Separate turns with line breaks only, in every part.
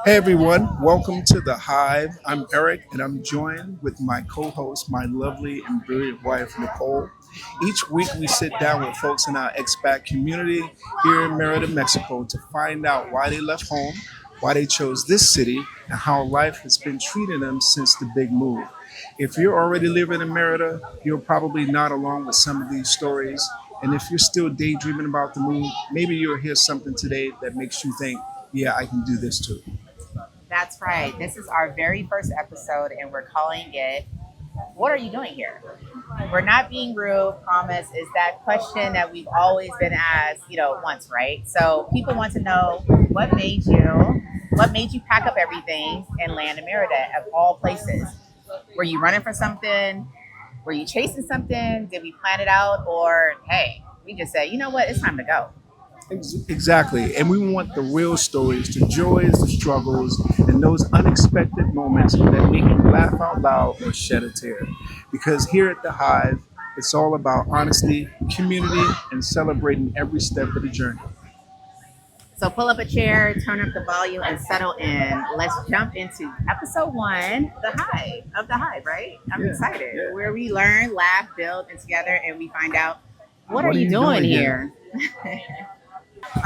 Hey everyone, welcome to the Hive. I'm Eric and I'm joined with my co host, my lovely and brilliant wife, Nicole. Each week we sit down with folks in our expat community here in Merida, Mexico to find out why they left home, why they chose this city, and how life has been treating them since the big move. If you're already living in Merida, you're probably not along with some of these stories. And if you're still daydreaming about the move, maybe you'll hear something today that makes you think, yeah, I can do this too.
That's right. This is our very first episode, and we're calling it What Are You Doing Here? We're not being rude, promise. Is that question that we've always been asked, once, right? So people want to know what made you pack up everything and land in Merida of all places? Were you running for something? Were you chasing something? Did we plan it out? Or, hey, we just said, you know what? It's time to go.
Exactly. And we want the real stories, the joys, the struggles, and those unexpected moments that make you laugh out loud or shed a tear. Because here at the Hive, it's all about honesty, community, and celebrating every step of the journey.
So pull up a chair, turn up the volume, and settle in. Let's jump into episode one, the Hive, right? I'm excited.
Yeah.
Where we learn, laugh, build, and together, and we find out what are
What are
you
you
doing
doing
here?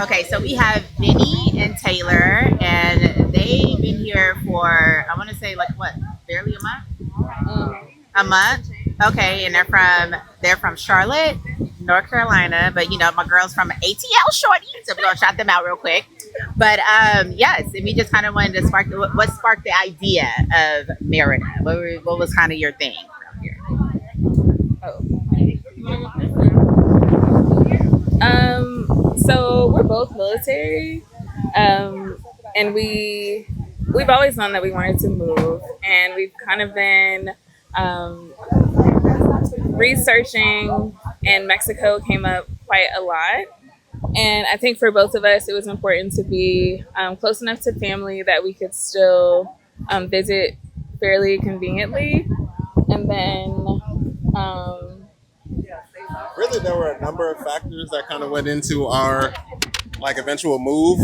Okay, so we have Vinnie and Taylor, and they've been here for I want to say like what, barely a month? A month. Okay, and they're from Charlotte, North Carolina, but my girls from ATL Shorty, so we're gonna shout them out real quick. But yes, and we just kind of wanted to spark what sparked the idea of Merida. What was kind of your thing around here?
So we're both military, and we've always known that we wanted to move, and we've kind of been researching, and Mexico came up quite a lot. And I think for both of us, it was important to be close enough to family that we could still visit fairly conveniently, and then.
Really, there were a number of factors that kind of went into our eventual move.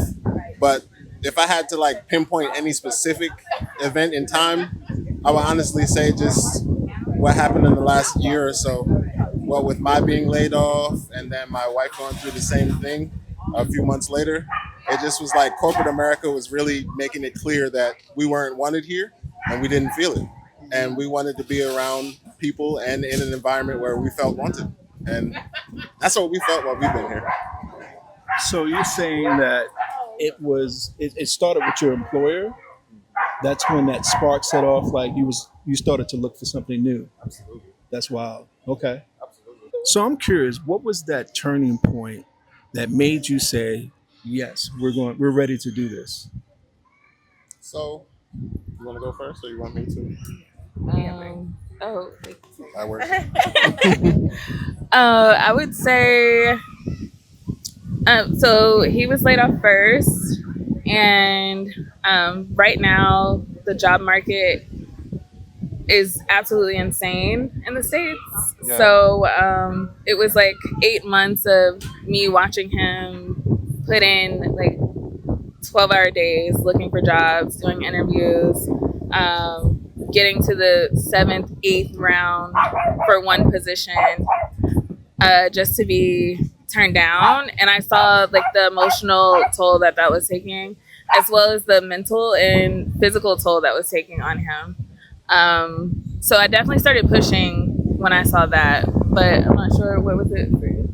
But if I had to pinpoint any specific event in time, I would honestly say just what happened in the last year or so. Well, with my being laid off and then my wife going through the same thing a few months later, it just was like corporate America was really making it clear that we weren't wanted here and we didn't feel it. And we wanted to be around people and in an environment where we felt wanted. And that's what we felt while we've been here.
So you're saying that it started with your employer. That's when that spark set off. Like you started to look for something new.
Absolutely.
That's wild. Okay.
Absolutely.
So I'm curious, what was that turning point that made you say, yes, we're ready to do this?
So, you want to go first or you want me to?
Oh,
I work.
I would say so he was laid off first, and right now the job market is absolutely insane in the States.
Yeah.
So it was like 8 months of me watching him put in 12-hour days looking for jobs, doing interviews, getting to the 7th, 8th round for one position, just to be turned down. And I saw the emotional toll that was taking, as well as the mental and physical toll that was taking on him. So I definitely started pushing when I saw that, but I'm not sure, what was it for you?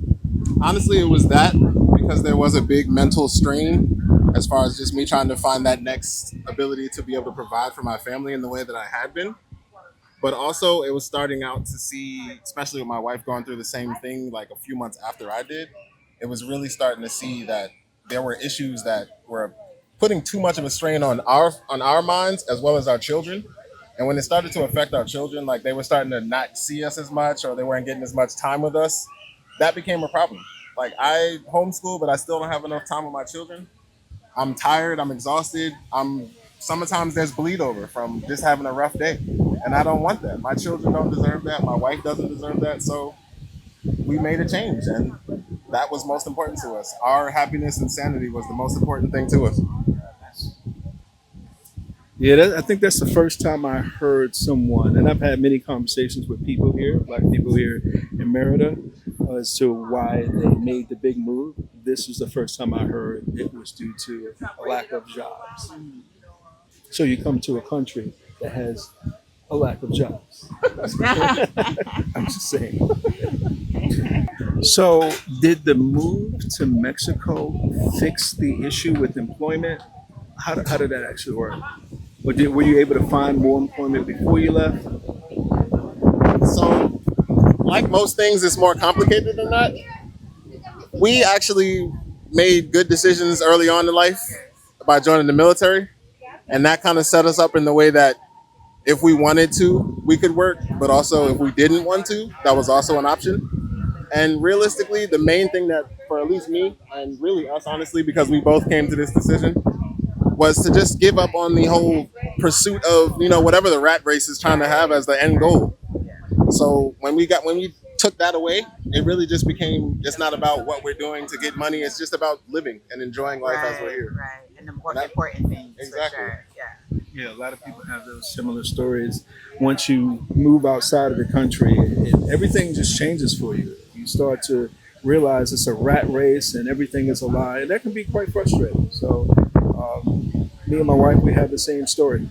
Honestly, it was that because there was a big mental strain as far as just me trying to find that next ability to be able to provide for my family in the way that I had been. But also it was starting out to see, especially with my wife going through the same thing a few months after I did, it was really starting to see that there were issues that were putting too much of a strain on our minds as well as our children. And when it started to affect our children, they were starting to not see us as much or they weren't getting as much time with us, that became a problem. I homeschool, but I still don't have enough time with my children. I'm tired, I'm exhausted. Sometimes there's bleed over from just having a rough day. And I don't want that. My children don't deserve that. My wife doesn't deserve that. So we made a change, and that was most important to us. Our happiness and sanity was the most important thing to us.
Yeah, I think that's the first time I heard someone, and I've had many conversations with people here, Black people here in Merida, as to why they made the big move. This was the first time I heard it was due to a lack of jobs. So you come to a country that has a lack of jobs. I'm just saying. So, did the move to Mexico fix the issue with employment? How did that actually work? Were you able to find more employment before you left?
So, like most things, it's more complicated than that. We actually made good decisions early on in life by joining the military, and that kind of set us up in the way that if we wanted to, we could work, but also if we didn't want to, that was also an option. And realistically, the main thing that, for at least me, and really us, honestly, because we both came to this decision, was to just give up on the whole pursuit of, whatever the rat race is trying to have as the end goal. So when we took that away, it really just became, it's not about what we're doing to get money. It's just about living and enjoying life as we're here.
Right. And the more important things.
Exactly.
For sure. Yeah.
Yeah, a lot of people have those similar stories. Once you move outside of the country, everything just changes for you. You start to realize it's a rat race and everything is a lie, and that can be quite frustrating. So, me and my wife, we have the same story.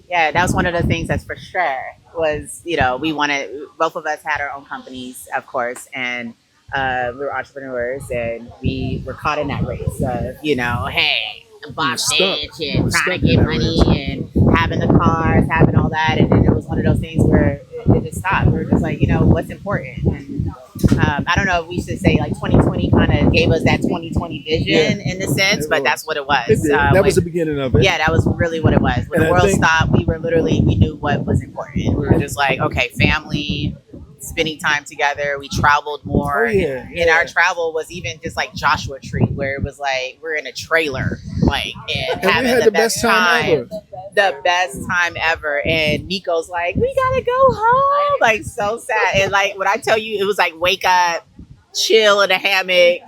Yeah, that was one of the things that's for sure was, we wanted, both of us had our own companies, of course, and we were entrepreneurs and we were caught in that race of, hey, boss bitch and trying to get money and having the cars, having all that. And then it was one of those things where it just stopped. We were just like, what's important? And I don't know if we should say like 2020 kind of gave us that 2020 vision in the sense, but that's what it was.
That was the beginning of it.
Yeah, that was really what it was. When the world stopped, we knew what was important. We were just like, okay, family, spending time together. We traveled more. And our travel was even just like Joshua Tree, where it was like we're in a trailer, like and having the best time ever. The best time ever. And Nico's like, we gotta go home. Like so sad. And like when I tell you, it was like wake up, chill in a hammock,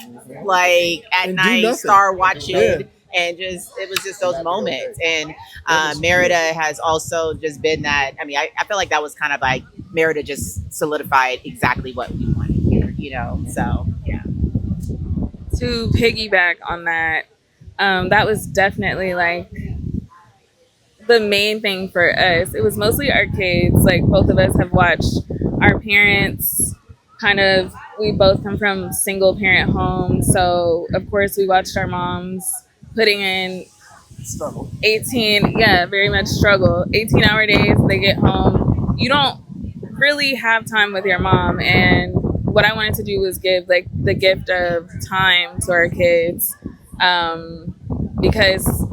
like at night, star watching. And it was just those moments. And Merida has also just been that. I mean, I feel like that was kind of like Merida just solidified exactly what we wanted here, So, yeah.
To piggyback on that, that was definitely like the main thing for us. It was mostly our kids. Like both of us have watched our parents we both come from single parent homes. So, of course, we watched our moms putting in
Struggle.
18, very much struggle. 18-hour days, they get home. You don't really have time with your mom. And what I wanted to do was give like the gift of time to our kids, because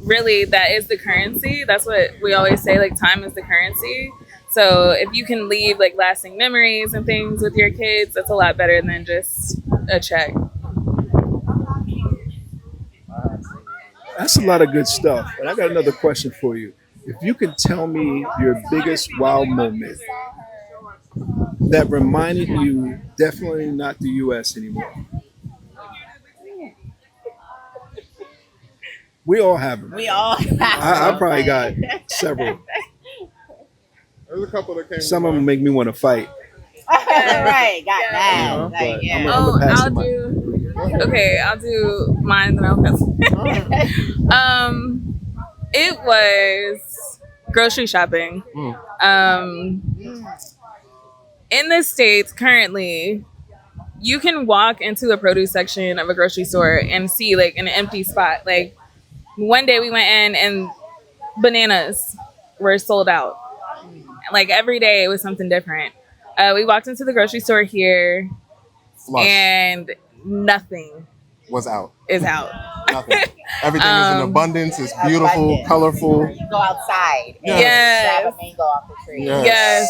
really that is the currency. That's what we always say, like time is the currency. So if you can leave like lasting memories and things with your kids, that's a lot better than just a check.
That's a lot of good stuff. And I got another question for you. If you could tell me your biggest wow moment that reminded you definitely not the U.S. anymore. We all have them.
We all have them.
I probably got several.
There's a couple that came.
Some of them make me want to fight.
Right, got mad.
I'll do mine, then I'll pass. It was grocery shopping. In the States currently, you can walk into a produce section of a grocery store and see like an empty spot. Like one day we went in and bananas were sold out. Like every day it was something different. We walked into the grocery store here and nothing
is out. Nothing. Everything is in abundance. It's beautiful, colorful.
You go outside.
Yes.
Grab a mango off the tree.
Yes.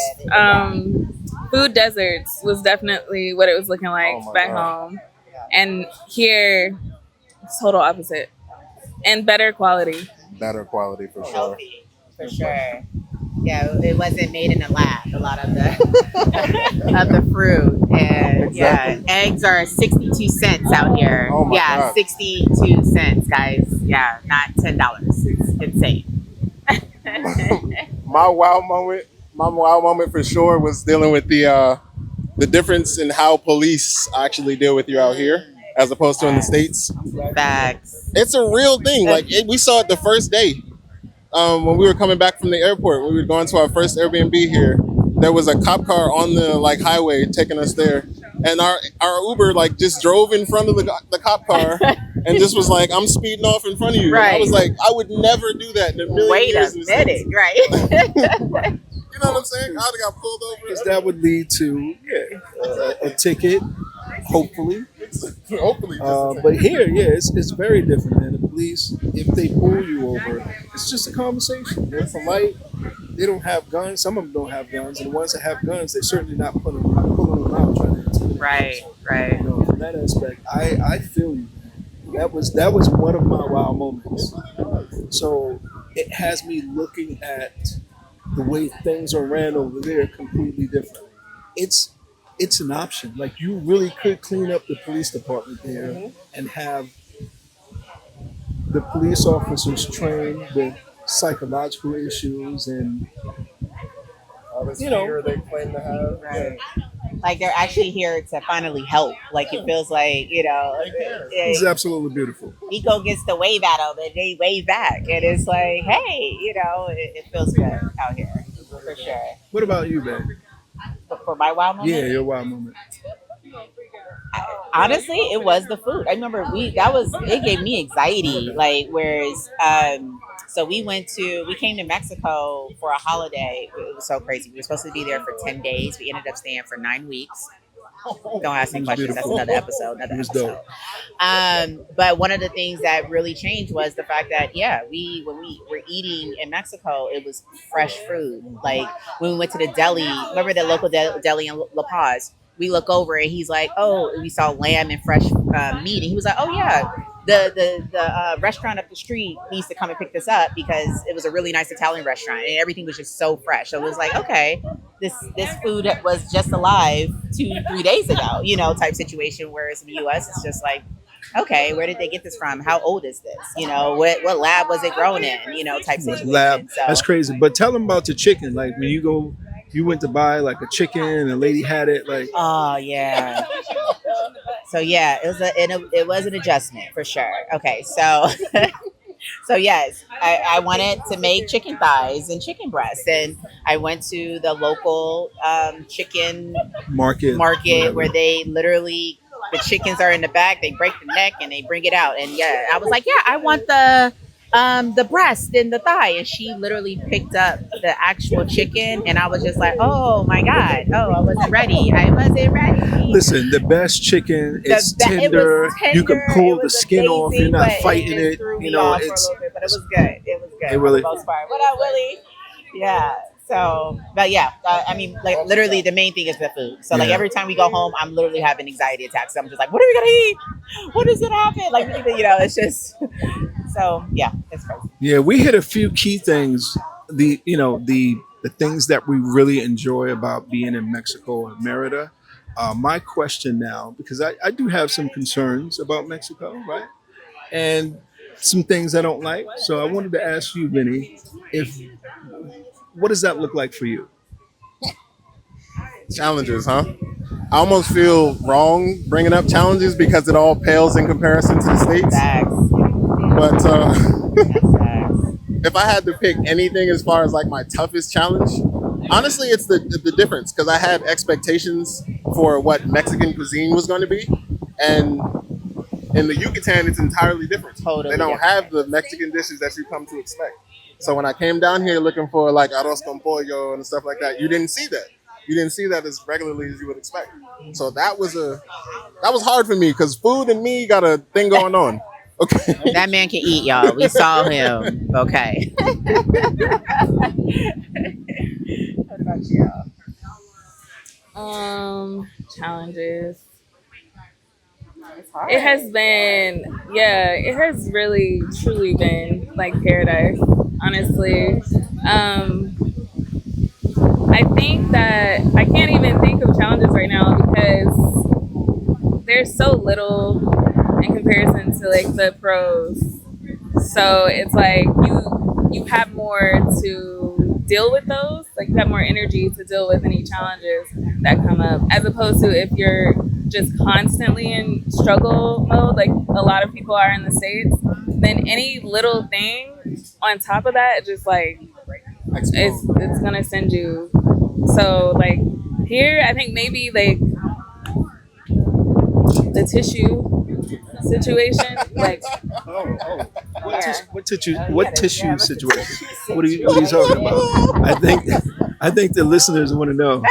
Food deserts was definitely what it was looking like back home. And here, it's total opposite. And better quality.
Better quality for sure.
Healthy, for sure. Yeah, it wasn't made in a lab. A lot of the of the fruit, and eggs are 62 cents out here.
Oh my God.
62 cents, guys. Yeah, not $10. insane.
My wow moment for sure was dealing with the difference in how police actually deal with you out here as opposed to in the States.
Facts.
It's a real thing. Like we saw it the first day. When we were coming back from the airport, we were going to our first Airbnb here. There was a cop car on the highway taking us there, and our Uber just drove in front of the cop car and just was like, "I'm speeding off in front of you."
Right.
And I was like, "I would never do that in a million
Wait
years."
a
in the States.
minute, right?
You know what I'm saying? I'd have got pulled over.
Because that would lead to a ticket, hopefully.
Hopefully.
But here, it's very different, man. The police, if they pull you over, it's just a conversation. They're polite. They don't have guns. Some of them don't have guns, and the ones that have guns, they're certainly not pulling them out trying to intimidate.
Right.
You know, from that aspect, I feel you. That was one of my wow moments. So it has me looking at the way things are ran over there completely different. It's an option. Like, you really could clean up the police department there and have the police officers trained with psychological issues and
fear they claim to have.
Right. Like, they're actually here to finally help. Like, it feels like,
it's absolutely beautiful.
Nico gets to wave at them and they wave back. And it's like, hey, it feels good out here. For sure.
What about you, babe?
For my wow moment?
Yeah, your wow moment.
Honestly, it was the food. I remember it gave me anxiety. Like, whereas, so we came to Mexico for a holiday. It was so crazy. We were supposed to be there for 10 days. We ended up staying for 9 weeks. Don't ask me questions.
Beautiful.
That's another episode.
It was dope.
But one of the things that really changed was the fact that, when we were eating in Mexico, it was fresh food. Like, when we went to the deli, remember the local deli in La Paz? We look over and he's like, "Oh, we saw lamb and fresh meat," and he was like, "Oh yeah, the restaurant up the street needs to come and pick this up because it was a really nice Italian restaurant and everything was just so fresh." So it was like, okay, this food was just alive 2-3 days ago, type situation. Whereas in the U.S., it's just like, okay, where did they get this from? How old is this? What lab was it grown in? Type situation.
Lab.
So,
that's crazy. But tell them about the chicken. Like, when you went to buy like a chicken and a lady had it. Like,
oh yeah. So yeah, it was an adjustment for sure. Okay, so so yes, I wanted to make chicken thighs and chicken breasts, and I went to the local chicken market where they literally, the chickens are in the back, they break the neck and they bring it out, and I was like, I want the breast and the thigh, and she literally picked up the actual chicken, and I was just like, oh my god, I wasn't ready.
Listen, the best chicken is tender. You can pull the skin off. You're not fighting it.
But it was good.
It really,
for the most part. What up, Willie? Yeah. So, but I mean, like, literally the main thing is the food. So, like, every time we go home, I'm literally having anxiety attacks. I'm just like, what are we gonna eat? What is gonna happen? Like, it's just. So it's crazy.
Yeah, we hit a few key things. The things that we really enjoy about being in Mexico and Merida. My question now, because I do have some concerns about Mexico, right? And some things I don't like. So I wanted to ask you, Vinny, what does that look like for you?
Challenges, huh? I almost feel wrong bringing up challenges because it all pales in comparison to the States.
Facts.
But if I had to pick anything as far as like my toughest challenge, honestly, it's the difference, because I had expectations for what Mexican cuisine was going to be, and in the Yucatán, it's entirely different.
Totally
they don't have the Mexican dishes that you come to expect. So when I came down here looking for like arroz con pollo and stuff like that, you didn't see that. You didn't see that as regularly as you would expect. So that was hard for me, because food and me got a thing going on. Okay.
That man can eat, y'all. We saw him. Okay. What about you?
Challenges.
It's hard.
It has really truly been like paradise, honestly. I think that I can't even think of challenges right now because there's so little in comparison to like the pros. So it's like you have more to deal with those. Like you have more energy to deal with any challenges that come up, as opposed to if you're just constantly in struggle mode, like a lot of people are in the States. Then any little thing on top of that, just like it's gonna send you. So like here, I think maybe like the tissue situation, like
What tissue situation? What are you talking about? I think the listeners want to know.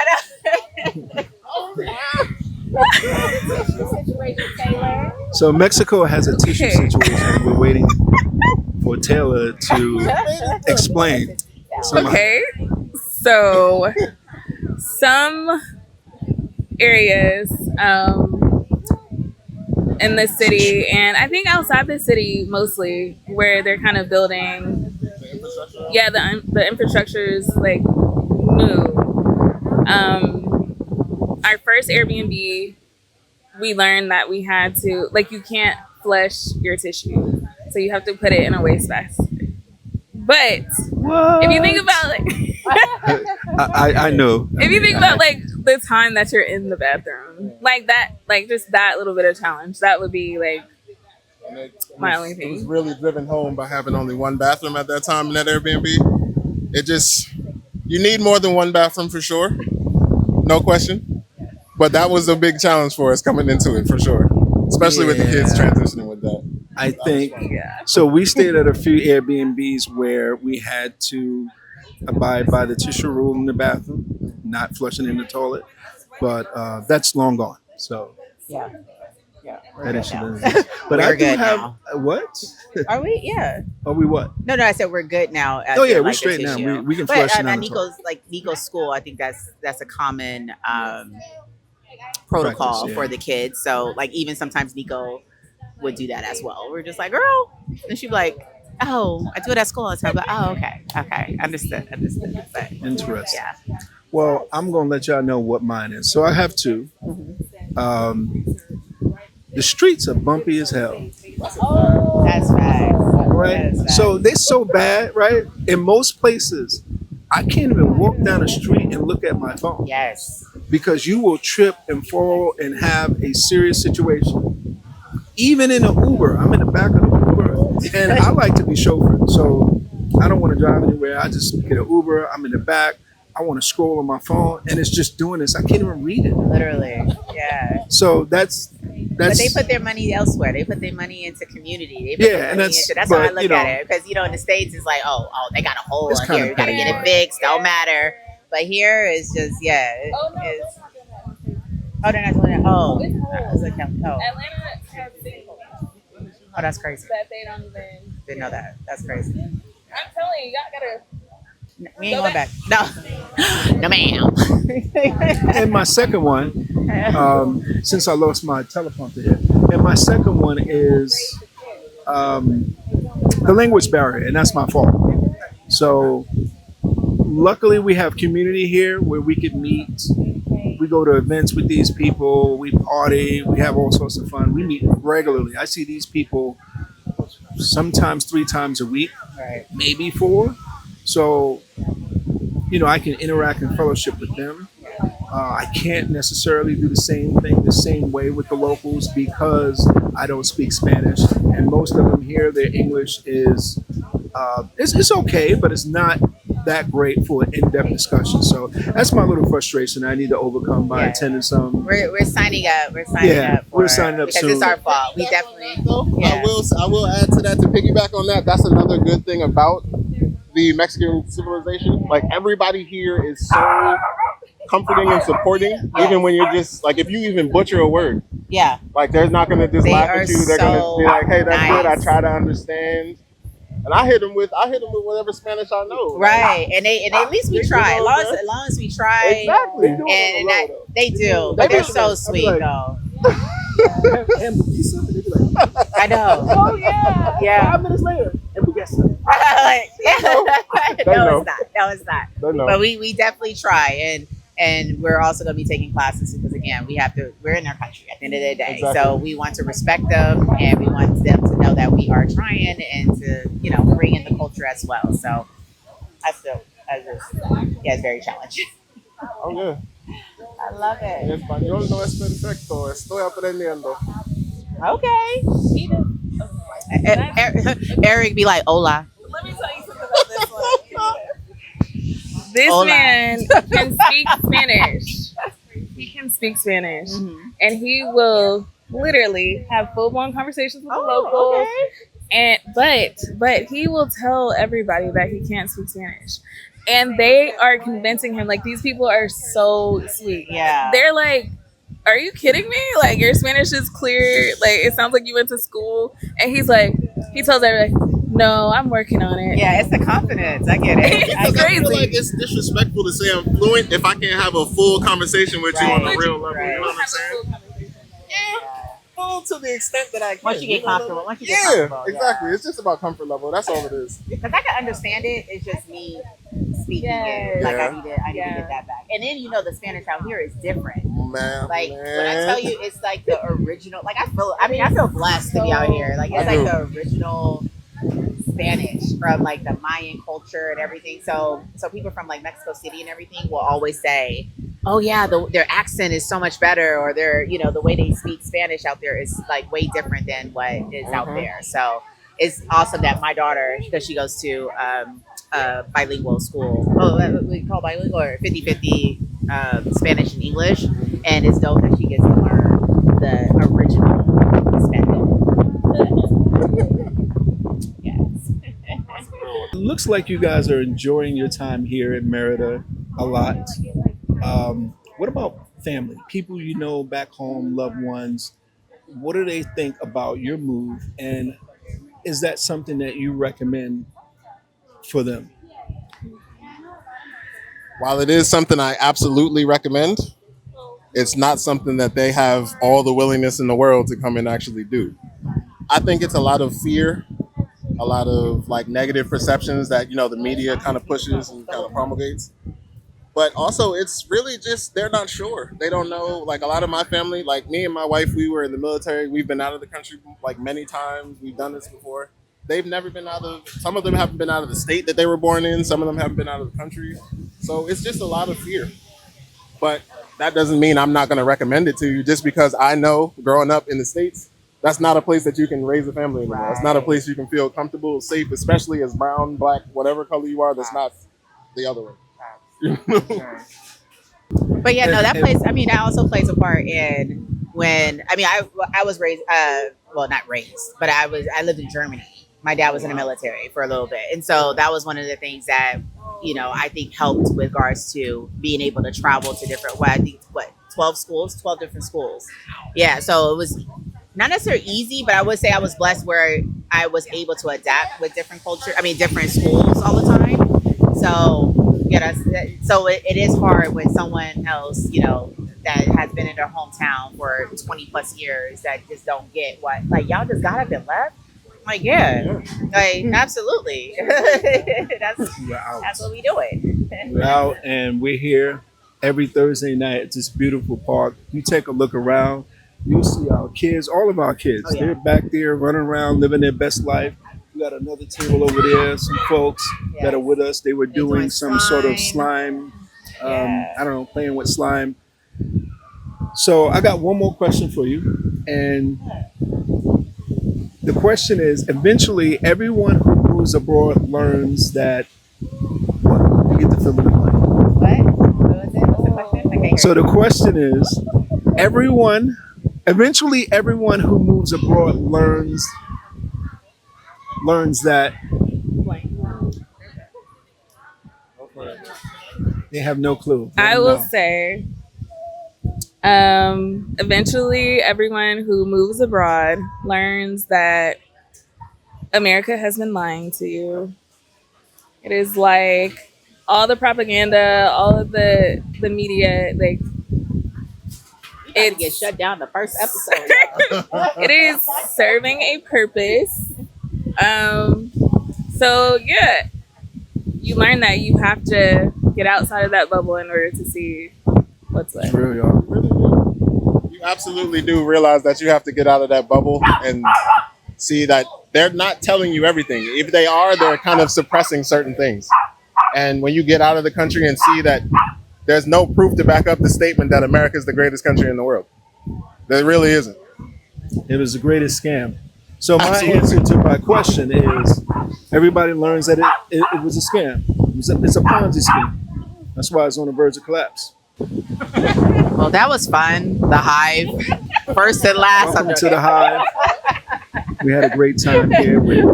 So Mexico has a tissue situation. We're waiting for Taylor to explain.
okay. So some areas in the city, and I think outside the city mostly, where they're kind of building. Yeah, the infrastructure is like new. Our first Airbnb, we learned that we had to, like, you can't flush your tissue, so you have to put it in a wastebasket. But if you think about like,
I know.
if you think about like the time that you're in the bathroom, like that, like just that little bit of challenge, that would be like my only thing.
It was really driven home by having only one bathroom at that time in that Airbnb. It just, you need more than one bathroom for sure, no question. But that was a big challenge for us coming into it for sure, especially with the kids transitioning with that.
I think so. We stayed at a few Airbnbs where we had to abide by the tissue rule in the bathroom, not flushing in the toilet, but that's long gone. So
Yeah.
that is
now.
But
We're
I do
good
have
now.
what?
Are we? Yeah.
Are we what?
No, I said we're good now.
Oh yeah,
to,
we're
like, the
straight now.
tissue.
We can
But
flush it
at
down the toilet.
Nico's school, I think that's a common protocol
Practice, yeah.
for the kids. So like even sometimes Nico would do that as well. We're just like, girl, and she'd be like, oh, I do it at school all the time. But oh, okay, understood. But
Interesting.
yeah,
Well, I'm gonna let y'all know what mine is. So I have two. The streets are bumpy as hell.
that's facts.
Right? So they're so bad, right? In most places, I can't even walk down the street and look at my phone
Yes.
because you will trip and fall and have a serious situation. Even in an Uber, I'm in the back of the Uber, and I like to be chauffeured, so I don't want to drive anywhere. I just get an Uber. I'm in the back. I want to scroll on my phone, and it's just doing this. I can't even read it.
Literally. Yeah.
So that's.
But they put their money elsewhere. They put their money into community. They put their
And
money that's how I look
but,
at it. Because in the States it's like, oh, they got a hole
It's
in
kinda
here. You gotta get it fixed. Don't matter. But here it's just it's, oh, they're not doing that. Oh, I was like, oh,
Atlanta has sinkholes
that's crazy.
that they don't even.
Didn't know that. That's crazy.
I'm telling you, y'all gotta.
We ain't going back. No, ma'am.
And my second one, since I lost my teleprompter here, and my second one is the language barrier, and that's my fault. So luckily we have community here where we could meet. We go to events with these people, we party, we have all sorts of fun. We meet regularly. I see these people sometimes 3 times a week,
Right.
maybe 4. So, I can interact and fellowship with them. I can't necessarily do the same thing the same way with the locals because I don't speak Spanish, and most of them here, their English is it's okay, but it's not that great for an in-depth discussion. So that's my little frustration I need to overcome by attending some.
We're signing up. We're signing up
because
it's our fault. We definitely. Yeah.
I will add to that, to piggyback on that. That's another good thing about the Mexican civilization. Like, everybody here is so comforting and supporting, even when you're just like, if you even butcher a word,
Yeah.
like, they're not gonna just
They
laugh
are
at you. They're
so
gonna be like, hey, that's good. I
nice.
try to understand. And I hit them with whatever Spanish I know.
Right, and at least we try. As long as we try,
Exactly.
and they do. But they're so sweet, though. I know.
Oh yeah.
Yeah.
5 minutes later, and we get some.
No, it's not.
They know.
But we definitely try, and we're also going to be taking classes because and we're in their country at the end of the day.
Exactly.
So we want to respect them, and we want them to know that we are trying and to, bring in the culture as well. So it's very challenging.
Okay.
I love
En
it.
español no es perfecto. Estoy aprendiendo.
Okay. Eric be like, hola.
Let me tell you something about this one. This
Hola.
man can speak Spanish. He can speak Spanish, and he will literally have full-blown conversations with the locals.
Okay.
And but he will tell everybody that he can't speak Spanish, and they are convincing him. Like, these people are so sweet.
Yeah.
They're like, "Are you kidding me? Like, your Spanish is clear. Like, it sounds like you went to school." And he tells everybody, "No, I'm working on it."
Yeah, it's the confidence. I get it.
It's
I feel
crazy.
like it's disrespectful to say I'm fluent if I can't have a full conversation with you on a real level.
Right.
You know what I'm saying? Well, to the extent that I can.
Once you get comfortable.
Yeah, exactly. It's just about comfort level. That's all it is.
Because I can understand it. It's just me speaking it. Like, I need to get that back. And then, the Spanish out here is different.
Man.
Like, when I tell you, it's like the original. Like, I feel blessed to be out here. Like, it's like the original Spanish from like the Mayan culture and everything. So people from like Mexico City and everything will always say, "Oh yeah, their accent is so much better," or their, the way they speak Spanish out there is like way different than what is out there. So it's awesome that my daughter, because she goes to bilingual school. We call bilingual, or 50-50 Spanish and English, and it's dope that she gets to learn the original Spanish.
It looks like you guys are enjoying your time here in Merida a lot. What about family? People you know back home, loved ones. What do they think about your move? And is that something that you recommend for them?
While it is something I absolutely recommend, it's not something that they have all the willingness in the world to come and actually do. I think it's a lot of fear, a lot of like negative perceptions that, the media kind of pushes and kind of promulgates. But also, it's really just they're not sure. They don't know. Like, a lot of my family, like me and my wife, we were in the military. We've been out of the country like many times. We've done this before. They've never been some of them haven't been out of the state that they were born in. Some of them haven't been out of the country. So it's just a lot of fear. But that doesn't mean I'm not going to recommend it to you, just because I know growing up in the States, that's not a place that you can raise a family anymore. Right. It's not a place you can feel comfortable, safe, especially as brown, black, whatever color you are. That's not the other way.
But yeah, no, that plays. I mean, that also plays a part in when. I mean, I was raised. Well, not raised, but I lived in Germany. My dad was in the military for a little bit, and so that was one of the things that I think helped with regards to being able to travel to different. 12 different schools. Yeah, so it was not necessarily easy, but I would say I was blessed where I was able to adapt with different schools all the time. So so it is hard when someone else, that has been in their hometown for 20 plus years that just don't get what, like, y'all just got up and left. Like, yeah, like, absolutely. that's what we doing.
We're out and we're here every Thursday night at this beautiful park. You take a look around, you'll see our kids, all of our kids.
Oh, yeah.
They're back there running around, living their best life. We got another table over there, some folks that are with us. They were doing some sort of slime, I don't know, playing with slime. So I got one more question for you. And the question is, eventually everyone who moves abroad learns that you get to fill in the blank.
What was it? What's the question? Okay,
So the question is, eventually everyone who moves abroad learns that they have no clue.
I will say, eventually everyone who moves abroad learns that America has been lying to you. It is like all the propaganda, all of the media, like,
it gets shut down the first episode.
it is serving a purpose. So yeah, you learn that you have to get outside of that bubble in order to see what's what.
Real, y'all.
You absolutely do realize that you have to get out of that bubble and see that they're not telling you everything. If they are, they're kind of suppressing certain things. And when you get out of the country and see that there's no proof to back up the statement that America is the greatest country in the world, there really isn't.
It was the greatest scam. So my
Absolutely.
answer to my question is, everybody learns that it was a scam. It's a Ponzi scheme. That's why it's on the verge of collapse.
Well, that was fun. The Hive, first and last.
Welcome to the Hive. We had a great time here with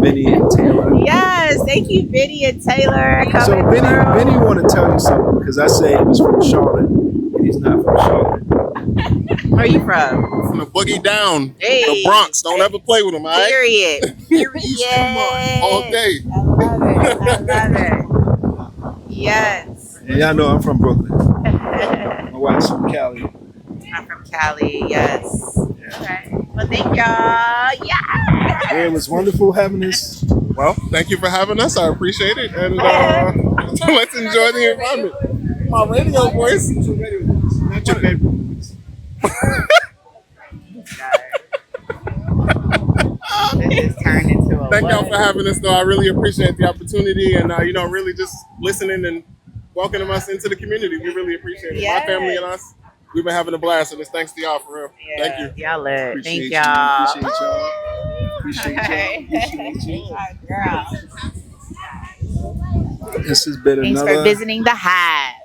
Vinnie and Taylor.
Yes, thank you, Vinnie and Taylor.
So Vinnie want to tell you something, because I say he was from Charlotte, and he's not from Charlotte.
Where are you from?
From the boogie down,
Hey.
the Bronx. Don't ever play with them, all right?
Period. Period.
All day.
I love it. I love it. Yes.
And y'all know I'm from Brooklyn. My wife's from Cali.
I'm from Cali. Yes. Okay. Well, thank y'all. Yeah.
It was wonderful having this.
Well, thank you for having us. I appreciate it. And let's enjoy the environment. My radio voice.
Not your favorite voice.
This is turned into a
Thank y'all
what?
for having us, though. I really appreciate the opportunity and, really just listening and welcoming us into the community. We really appreciate it.
Yes.
My family and us, we've been having a blast, and it's thanks to y'all, for real.
Yeah.
Thank you.
Y'all lit.
Appreciate
Thank y'all.
Appreciate y'all. Appreciate you.
Girl.
This has been
Thanks
another.
for visiting the Hive.